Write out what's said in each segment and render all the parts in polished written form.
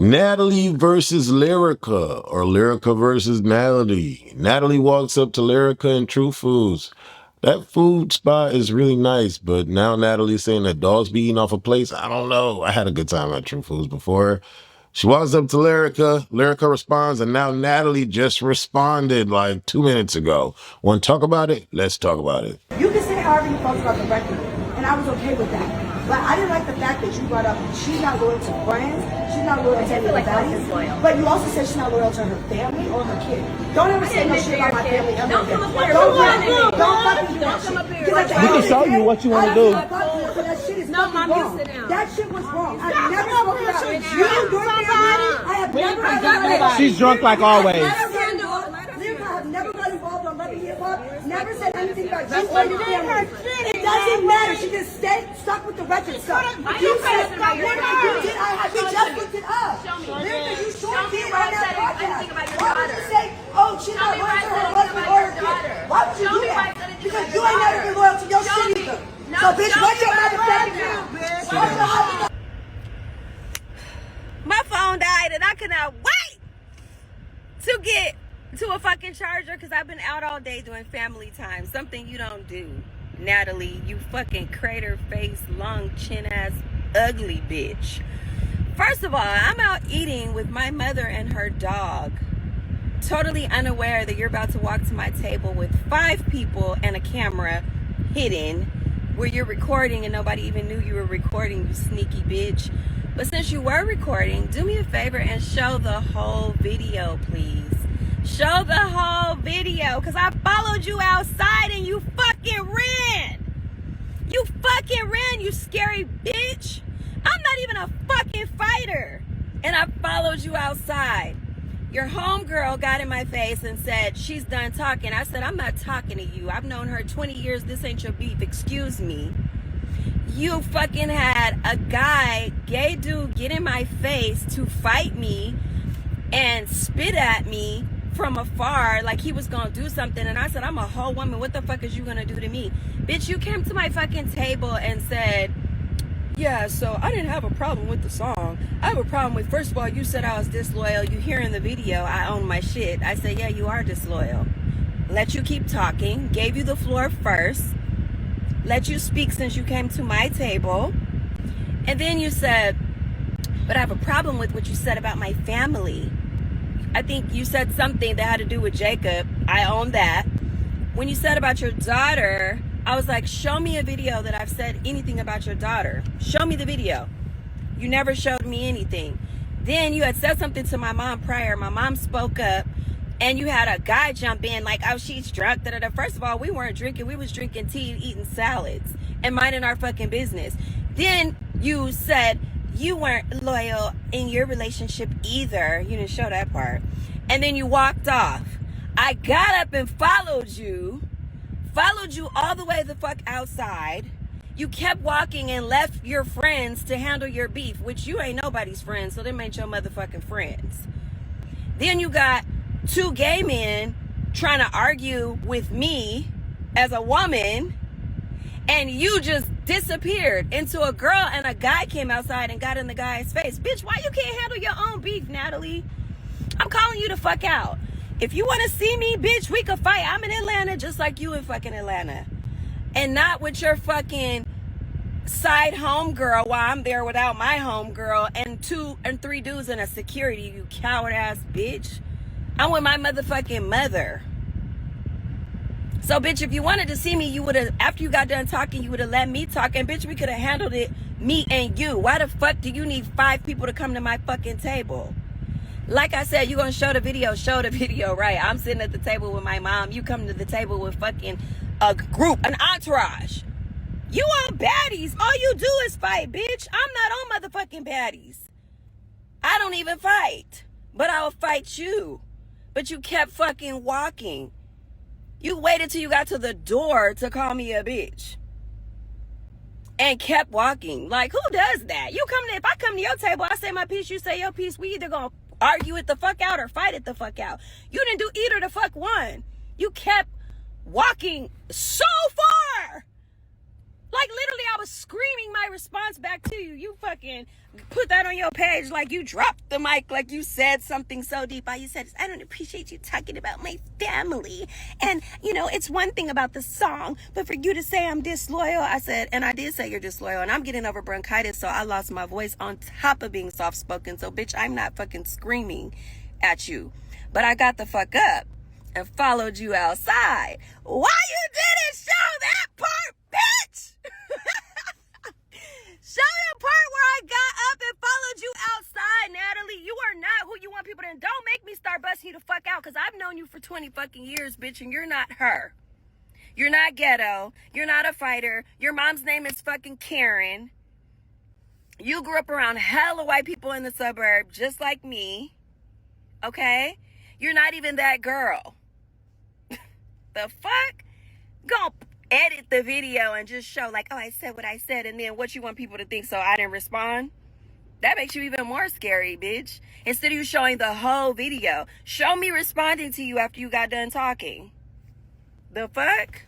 Natalie versus Lyrica, or Lyrica versus Natalie. Natalie walks up to Lyrica in True Foods. That food spot is really nice, but now Natalie's saying that dogs be eating off a place. I don't know. I had a good time at True Foods before. She walks up to Lyrica. Lyrica responds, and now Natalie just responded like 2 minutes ago. Want to talk about it? Let's talk about it. You can say however you felt about the record, and I was okay with that. But I didn't like the fact that you brought up she's not loyal to friends, she's not loyal to any of the baddies, but you also said she's not loyal to her family or her kid. Don't ever say no shit about my family ever again. Don't fucking do that shit. We can show you what you want to do. That shit is fucking wrong. That shit was wrong. I've never spoken about you, your family. I have never. She's drunk like always. I have never got involved on Love and Hip Hop. Never said anything about you or your family. It doesn't matter. She just stayed stuck with the record stuff. You said that you did. I just looked it up. Lyrica, you sure did on that podcast. Why would you say, oh, she's not loyal to her husband or her kid? Why would you do that? Because you ain't never been loyal to your shit either. So, bitch, what's your motherfucking mouth? My phone died and I could not wait to get to a fucking charger because I've been out all day doing family time. Something you don't do, Natalie, you fucking crater face, long chin ass, ugly bitch. First of all, I'm out eating with my mother and her dog, totally unaware that you're about to walk to my table with 5 people and a camera hidden where you're recording and nobody even knew you were recording, you sneaky bitch. But since you were recording, do me a favor and show the whole video, please. Show the whole video, because I followed you outside and you fucking ran. You fucking ran, you scary bitch. I'm not even a fucking fighter. And I followed you outside. Your homegirl got in my face and said, she's done talking. I said, I'm not talking to you. I've known her 20 years. This ain't your beef. Excuse me. You fucking had a guy, gay dude, get in my face to fight me and spit at me from afar like he was gonna do something. And I said, I'm a whole woman. What the fuck is you gonna do to me? Bitch, you came to my fucking table and said, yeah, so I didn't have a problem with the song. I have a problem with, first of all, you said I was disloyal. You hear in the video, I own my shit. I said, yeah, you are disloyal. Let you keep talking. Gave you the floor first. Let you speak since you came to my table. And then you said, but I have a problem with what you said about my family. I think you said something that had to do with Jacob. I own that. When you said about your daughter, I was like, show me a video that I've said anything about your daughter. Show me the video. You never showed me anything. Then you had said something to my mom prior. My mom spoke up and you had a guy jump in like, oh, she's drunk. Da-da-da. First of all, we weren't drinking. We was drinking tea and eating salads and minding our fucking business. Then you said you weren't loyal in your relationship either. You didn't show that part. And then you walked off. I got up and followed you all the way the fuck outside. You kept walking and left your friends to handle your beef, which you ain't nobody's friends, so them ain't your motherfucking friends. Then you got 2 gay men trying to argue with me as a woman, and you just disappeared into a girl, and a guy came outside and got in the guy's face. Bitch, why you can't handle your own beef, Natalie? I'm calling you the fuck out. If you want to see me, bitch, we could fight. I'm in Atlanta just like you in fucking Atlanta. And not with your fucking side homegirl while I'm there without my homegirl and 2 and 3 dudes in a security, you coward ass bitch. I'm with my motherfucking mother. So, bitch, if you wanted to see me, you would have, after you got done talking, you would have let me talk. And, bitch, we could have handled it, me and you. Why the fuck do you need 5 people to come to my fucking table? Like I said, you gonna show the video, right? I'm sitting at the table with my mom. You come to the table with fucking a group, an entourage. You on baddies. All you do is fight, bitch. I'm not on motherfucking baddies. I don't even fight. But I'll fight you. But you kept fucking walking. You waited till you got to the door to call me a bitch. And kept walking. Like, who does that? If I come to your table, I say my piece, you say your piece. We either gonna argue it the fuck out or fight it the fuck out. You didn't do either the fuck one. You kept walking so far. Like, literally, I was screaming my response back to you. You fucking put that on your page like you dropped the mic, like you said something so deep. All you said is, I don't appreciate you talking about my family. And, you know, it's one thing about the song, but for you to say I'm disloyal, I said, and I did say you're disloyal, and I'm getting over bronchitis, so I lost my voice on top of being soft-spoken. So, bitch, I'm not fucking screaming at you. But I got the fuck up and followed you outside. Why you didn't show that part, bitch? Show the part where I got up and followed you outside, Natalie. You are not who you want people to. And don't make me start busting you the fuck out, because I've known you for 20 fucking years, bitch, and you're not her. You're not ghetto. You're not a fighter. Your mom's name is fucking Karen. You grew up around hella white people in the suburb, just like me. Okay? You're not even that girl. The fuck? Go edit the video and just show like, oh, I said what I said, and then what you want people to think, so I didn't respond? That makes you even more scary, bitch. Instead of you showing the whole video, show me responding to you after you got done talking. The fuck?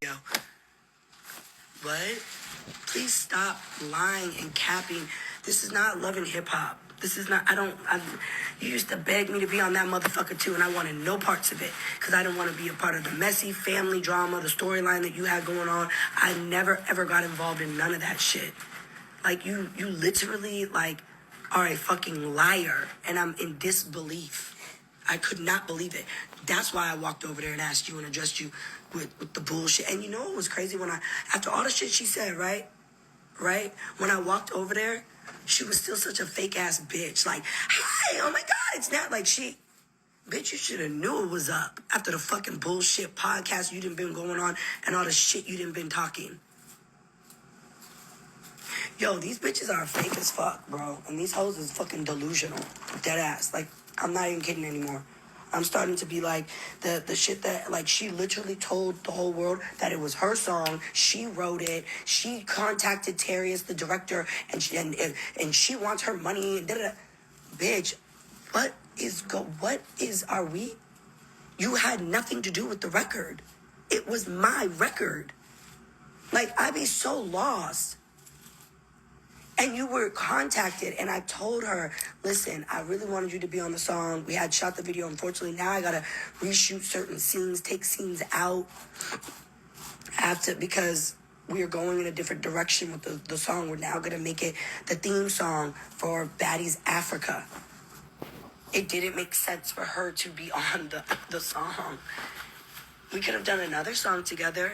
Yo. What? Please stop lying and capping. This is not Love and Hip Hop. This is not, you used to beg me to be on that motherfucker too, and I wanted no parts of it, because I didn't want to be a part of the messy family drama, the storyline that you had going on. I never, ever got involved in none of that shit. Like, you literally, like, are a fucking liar, and I'm in disbelief. I could not believe it. That's why I walked over there and asked you and addressed you with the bullshit. And you know what was crazy? After all the shit she said, right? When I walked over there, she was still such a fake ass bitch. Like, hi, oh my God, it's not like she. Bitch, you should have knew it was up after the fucking bullshit podcast you done been going on and all the shit you done been talking. Yo, these bitches are fake as fuck, bro. And these hoes is fucking delusional. Dead ass. Like, I'm not even kidding anymore. I'm starting to be like the shit that, like, she literally told the whole world that it was her song. She wrote it. She contacted Terry as the director, and she wants her money. And da-da-da. Bitch, are we? You had nothing to do with the record. It was my record. Like, I be so lost. And you were contacted, and I told her, listen, I really wanted you to be on the song. We had shot the video. Unfortunately, now I got to reshoot certain scenes, take scenes out. Because we are going in a different direction with the song. We're now going to make it the theme song for Baddies Africa. It didn't make sense for her to be on the song. We could have done another song together.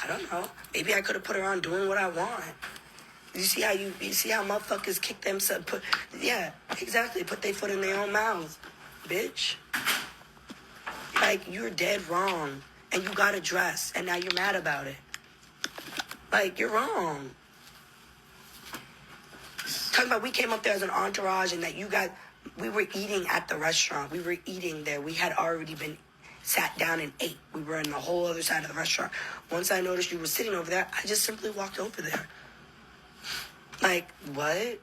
I don't know. Maybe I could have put her on Doing What I Want. You see how motherfuckers kick themselves? Yeah, exactly. Put their foot in their own mouths, bitch. Like, you're dead wrong, and you got addressed, and now you're mad about it. Like, you're wrong. Talking about we came up there as an entourage, and that we were eating at the restaurant. We were eating there. We had already been sat down and ate. We were on the whole other side of the restaurant. Once I noticed you were sitting over there, I just simply walked over there. Like, what?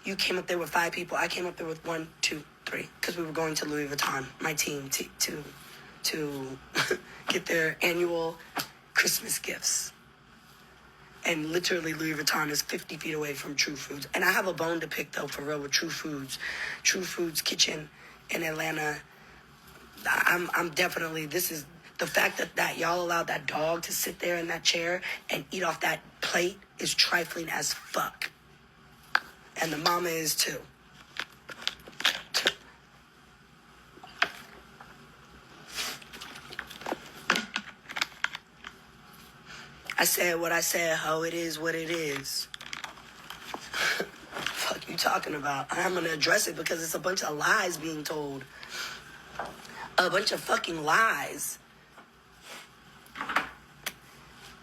You came up there with 5 people. I came up there with 1, 2, 3. Because we were going to Louis Vuitton, my team, to get their annual Christmas gifts. And literally, Louis Vuitton is 50 feet away from True Foods. And I have a bone to pick, though, for real, with True Foods. True Foods Kitchen in Atlanta. I'm definitely, this is... The fact that y'all allowed that dog to sit there in that chair and eat off that plate is trifling as fuck. And the mama is too. I said what I said, ho, it is what it is. Fuck you talking about? I'm gonna address it because it's a bunch of lies being told. A bunch of fucking lies.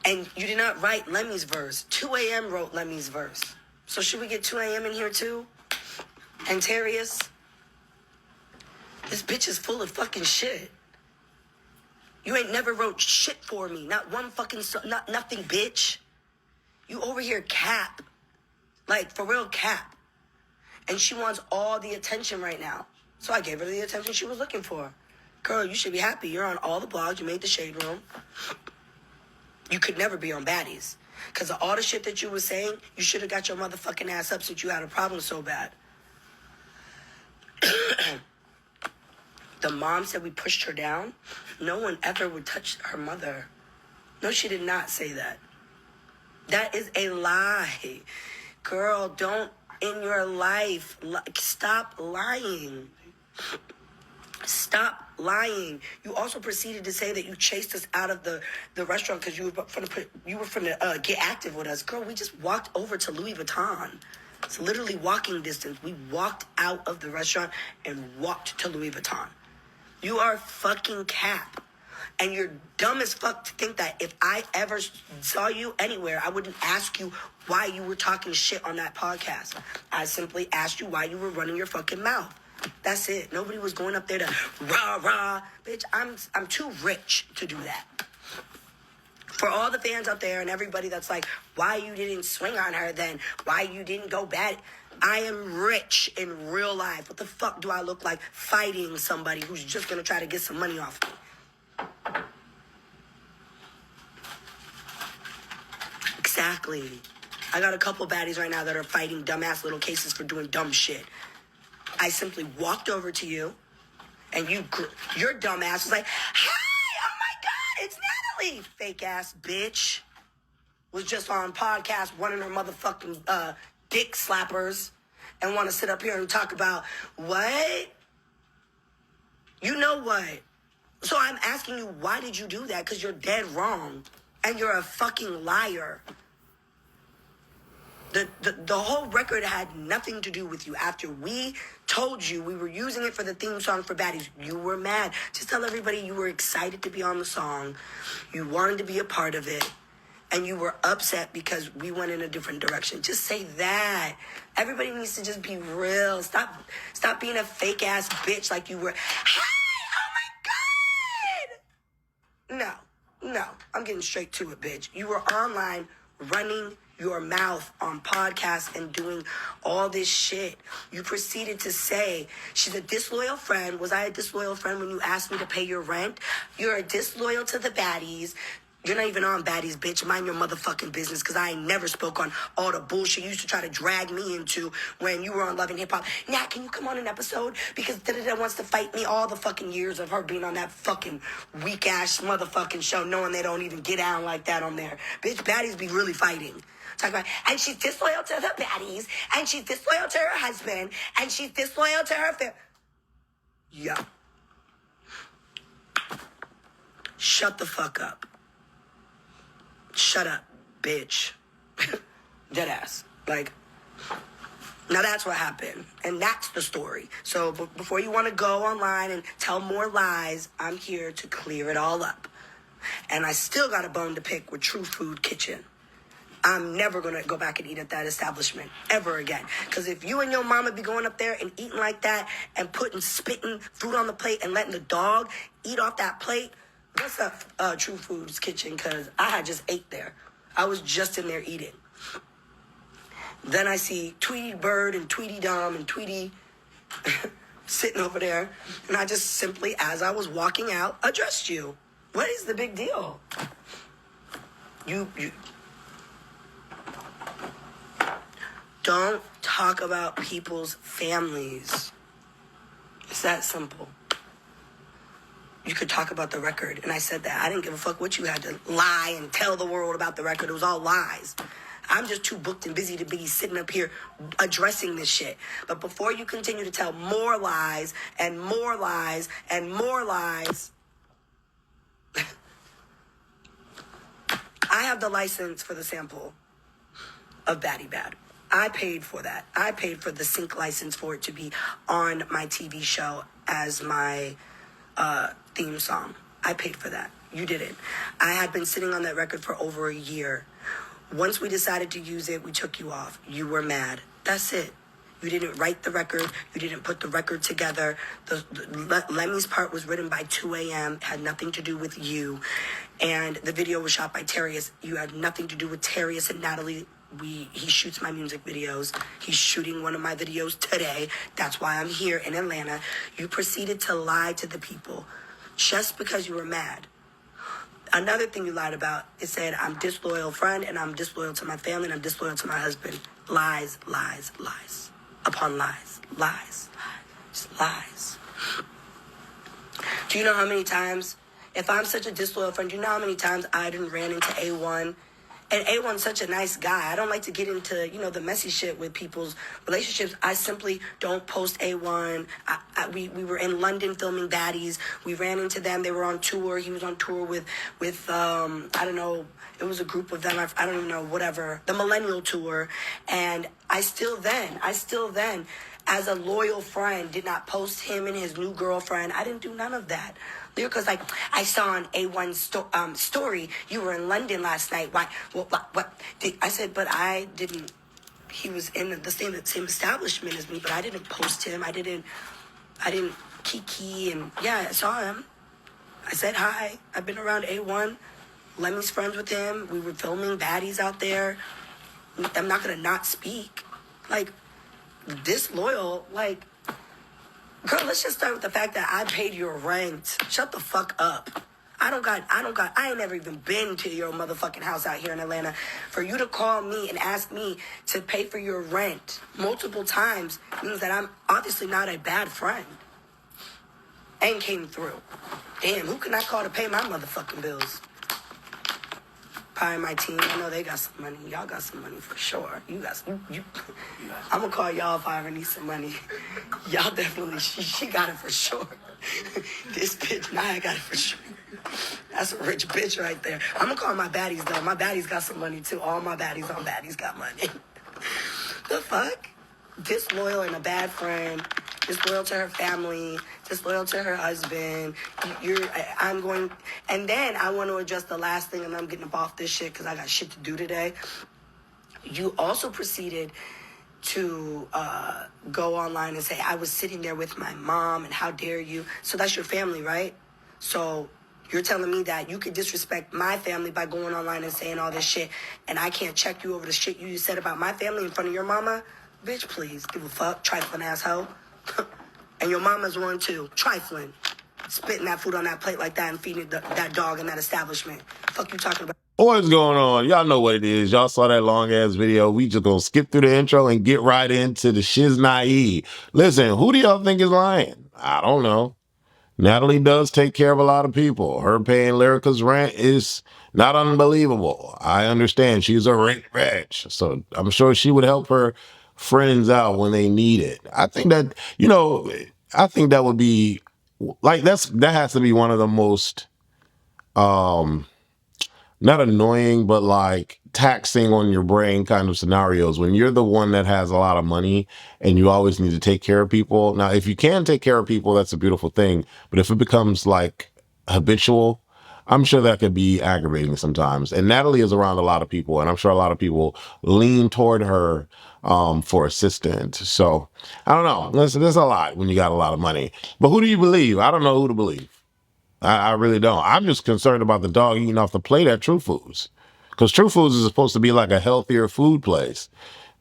And you did not write Lemmy's verse. 2 a.m. wrote Lemmy's verse. So should we get 2 a.m. in here too? And Terrius? This bitch is full of fucking shit. You ain't never wrote shit for me. Not one fucking, nothing, bitch. You over here cap. Like, for real cap. And she wants all the attention right now. So I gave her the attention she was looking for. Girl, you should be happy. You're on all the blogs. You made the Shade Room. You could never be on Baddies. Because of all the shit that you were saying, you should have got your motherfucking ass up since you had a problem so bad. The mom said we pushed her down. No one ever would touch her mother. No, she did not say that. That is a lie. Girl, don't in your life. Stop lying. Stop lying. You also proceeded to say that you chased us out of the restaurant because you were finna get active with us. Girl, we just walked over to Louis Vuitton. It's literally walking distance. We walked out of the restaurant and walked to Louis Vuitton. You are fucking cap. And you're dumb as fuck to think that if I ever saw you anywhere, I wouldn't ask you why you were talking shit on that podcast. I simply asked you why you were running your fucking mouth. That's it. Nobody was going up there to rah. Bitch, I'm too rich to do that. For all the fans out there and everybody that's like, why you didn't swing on her then? Why you didn't go bad? I am rich in real life. What the fuck do I look like fighting somebody who's just going to try to get some money off me? Exactly. I got a couple baddies right now that are fighting dumbass little cases for doing dumb shit. I simply walked over to you, and your dumbass was like, "Hi, oh my God, it's Natalie." Fake ass bitch was just on podcast running her motherfucking dick slappers, and want to sit up here and talk about what? You know what? So I'm asking you, why did you do that? Because you're dead wrong, and you're a fucking liar. The whole record had nothing to do with you. After we told you we were using it for the theme song for Baddies, you were mad. Just tell everybody you were excited to be on the song. You wanted to be a part of it. And you were upset because we went in a different direction. Just say that. Everybody needs to just be real. Stop being a fake ass bitch like you were. Hi, oh my God. No. I'm getting straight to it, bitch. You were online running your mouth on podcasts and doing all this shit. You proceeded to say, she's a disloyal friend. Was I a disloyal friend when you asked me to pay your rent? You're a disloyal to the Baddies. You're not even on Baddies, bitch. Mind your motherfucking business, because I ain't never spoke on all the bullshit you used to try to drag me into when you were on Love and Hip Hop. Nat, can you come on an episode? Because da-da-da wants to fight me. All the fucking years of her being on that fucking weak-ass motherfucking show, knowing they don't even get down like that on there. Bitch, Baddies be really fighting. Talk about, and she's disloyal to the Baddies, and she's disloyal to her husband, and she's disloyal to her family. Yeah. Shut the fuck up. Shut up, bitch. Dead ass. Like, now that's what happened. And that's the story. So before you want to go online and tell more lies, I'm here to clear it all up. And I still got a bone to pick with True Food Kitchen. I'm never going to go back and eat at that establishment ever again. Because if you and your mama be going up there and eating like that and spitting food on the plate and letting the dog eat off that plate, what's up, True Foods Kitchen? Because I had just ate there. I was just in there eating. Then I see Tweety Bird and Tweety Dom and Tweety sitting over there. And I just simply, as I was walking out, addressed you. What is the big deal? You don't talk about people's families. It's that simple. You could talk about the record, and I said that. I didn't give a fuck what you had to lie and tell the world about the record. It was all lies. I'm just too booked and busy to be sitting up here addressing this shit. But before you continue to tell more lies and more lies and more lies, I have the license for the sample of Baddie Bad. I paid for that. I paid for the sync license for it to be on my TV show as my theme song. I paid for that. You didn't. I had been sitting on that record for over a year. Once we decided to use it, we took you off. You were mad. That's it. You didn't write the record. You didn't put the record together. Lemmy's part was written by 2 a.m. It had nothing to do with you. And the video was shot by Terrius. You had nothing to do with Terrius and Natalie. He shoots my music videos. He's shooting one of my videos today. That's why I'm here in Atlanta. You proceeded to lie to the people just because you were mad. Another thing you lied about, it said I'm disloyal friend and I'm disloyal to my family and I'm disloyal to my husband. Lies, lies, lies. Upon lies, lies, just lies. Do you know how many times, if I'm such a disloyal friend, do you know how many times I done ran into A1? And A1's such a nice guy. I don't like to get into, the messy shit with people's relationships. I simply don't post A1. We were in London filming Baddies. We ran into them. They were on tour. He was on tour with I don't know, it was a group of them. I don't even know, whatever. The Millennial Tour. And I still then, as a loyal friend, did not post him and his new girlfriend. I didn't do none of that. Lyrica's like, I saw on A1 story, you were in London last night. Why? What? I said, but I didn't. He was in the same establishment as me, but I didn't post him. I didn't kiki, and yeah, I saw him. I said hi. I've been around A1. Lemmy's friends with him. We were filming Baddies out there. I'm not gonna not speak. Like, disloyal, like. Girl, let's just start with the fact that I paid your rent. Shut the fuck up. I ain't never even been to your motherfucking house out here in Atlanta. For you to call me and ask me to pay for your rent multiple times means that I'm obviously not a bad friend. And came through. Damn, who can I call to pay my motherfucking bills? Probably my team. I know they got some money. Y'all got some money for sure. You got some. I'm gonna call y'all if I ever need some money. Y'all definitely. She got it for sure. This bitch, I got it for sure. That's a rich bitch right there. I'm gonna call my baddies though. My baddies got some money too. All my baddies on baddies got money. The fuck? Disloyal and a bad friend. Disloyal to her family, disloyal to her husband. And then I want to address the last thing, and I'm getting up off this shit because I got shit to do today. You also proceeded to go online and say, I was sitting there with my mom, and how dare you? So that's your family, right? So you're telling me that you could disrespect my family by going online and saying all this shit, and I can't check you over the shit you said about my family in front of your mama? Bitch, please, give a fuck, trifling asshole. And your mama's one too, trifling. Spitting that food on that plate like that and feeding that dog in that establishment. Fuck you talking about? What's going on? Y'all know what it is. Y'all saw that long ass video. We just gonna skip through the intro and get right into the shiznai. Listen, who do y'all think is lying? I don't know. Natalie does take care of a lot of people. Her paying Lyrica's rent is not unbelievable. I understand she's a rich bitch, so I'm sure she would help her friends out when they need it. I think that, I think that would be like, that has to be one of the most, not annoying, but like taxing on your brain kind of scenarios when you're the one that has a lot of money and you always need to take care of people. Now, if you can take care of people, that's a beautiful thing. But if it becomes like habitual, I'm sure that could be aggravating sometimes. And Natalie is around a lot of people, and I'm sure a lot of people lean toward her for assistance. So I don't know. Listen, there's a lot when you got a lot of money. But who do you believe? I don't know who to believe. I really don't. I'm just concerned about the dog eating off the plate at True Foods. Because True Foods is supposed to be like a healthier food place,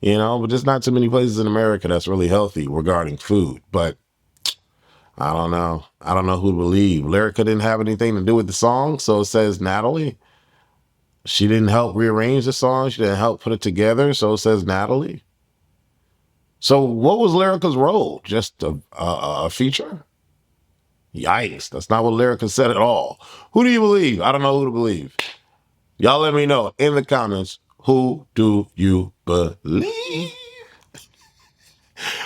but there's not too many places in America that's really healthy regarding food. But I don't know. I don't know who to believe. Lyrica didn't have anything to do with the song, so it says Natalie. She didn't help rearrange the song. She didn't help put it together, so it says Natalie. So what was Lyrica's role? Just a feature? Yikes, that's not what Lyrica said at all. Who do you believe? I don't know who to believe. Y'all let me know in the comments, who do you believe?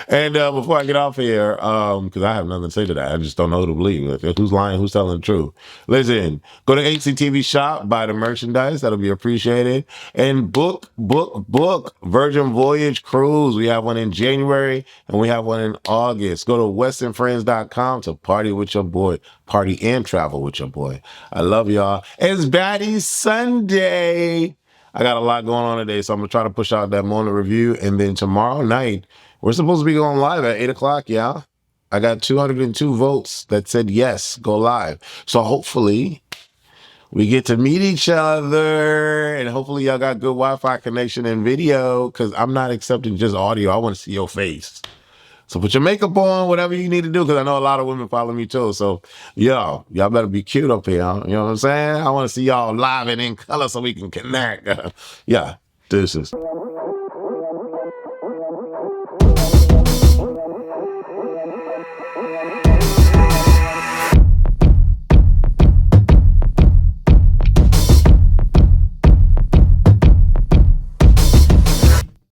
And before I get off here, because I have nothing to say to that, I just don't know who to believe. Who's lying, who's telling the truth? Listen, go to HCTV shop, buy the merchandise. That'll be appreciated. And book Virgin Voyage Cruise. We have one in January and we have one in August. Go to westernfriends.com to party with your boy. Party and travel with your boy. I love y'all. It's Baddies Sunday. I got a lot going on today, so I'm going to try to push out that morning review. And then tomorrow night, we're supposed to be going live at 8 o'clock, y'all. I got 202 votes that said yes, go live. So hopefully we get to meet each other, and hopefully y'all got good Wi-Fi connection and video, because I'm not accepting just audio. I want to see your face. So put your makeup on, whatever you need to do, because I know a lot of women follow me too. So y'all better be cute up here. You know what I'm saying? I want to see y'all live and in color so we can connect. Yeah, this is.